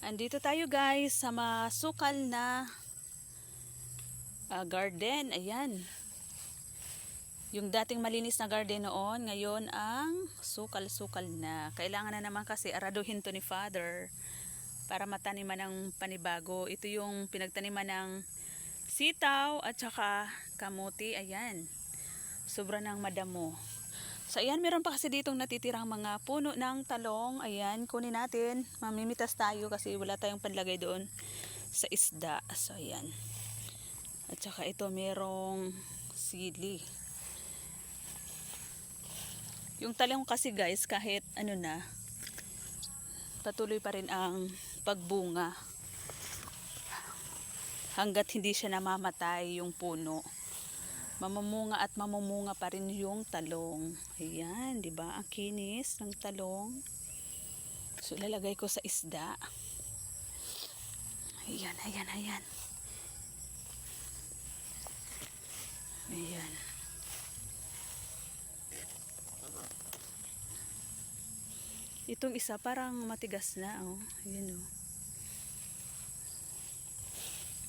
Andito tayo guys sa masukal na garden. Ayan. Yung dating malinis na garden noon, ngayon ang sukal-sukal na. Kailangan na naman kasi araduhin to ni Father para mataniman ng panibago. Ito yung pinagtaniman ng sitaw at saka kamuti. Ayan. Sobra ng madamo. So ayan, meron pa kasi ditong natitirang mga puno ng talong. Ayan, kunin natin. Mamimitas tayo kasi wala tayong panlagay doon sa isda. So ayan. At saka ito merong sili. Yung talong kasi guys, kahit ano na, patuloy pa rin ang pagbunga. Hanggat hindi siya namamatay yung puno. Mamumunga at mamumunga pa rin yung talong. Ayan, 'di ba? Ang kinis ng talong. So lalagay ko sa isda. Ayan, ayan, ayan. Ayan. Itong isa parang matigas na, oh. Ayan, oh.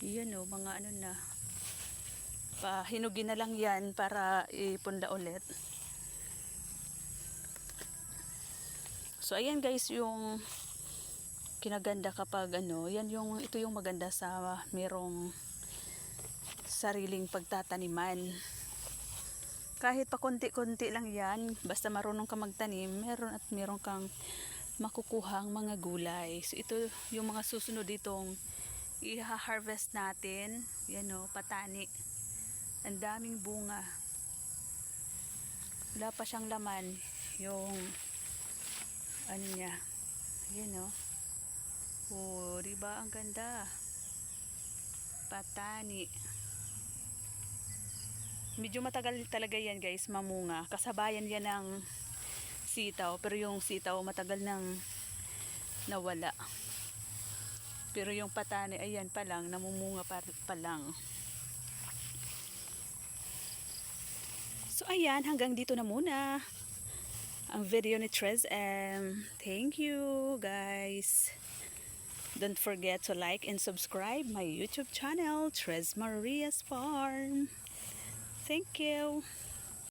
Ayan, oh, mga ano na. Pahinugin na lang yan para ipunda ulit. So ayan guys, yung kinaganda kapag ano, ito yung maganda sa merong sariling pagtataniman. Kahit pa konti-konti lang yan, basta marunong ka magtanim, meron kang makukuhang mga gulay. So ito yung mga susunod ditong i-harvest natin. Yan, oh, patani. Ang daming bunga. Wala pa siyang laman yung ano niya. Ayan, oh. Oh, diba ang ganda? Patani. Medyo matagal talaga yan guys mamunga. Kasabayan yan ng sitaw. Pero yung sitaw matagal nang nawala. Pero yung patani ayan pa lang, namumunga pa lang. So ayan, hanggang dito na muna ang video ni Trez M. Thank you guys. Don't forget to like and subscribe my YouTube channel, Trez Maria's Farm. Thank you.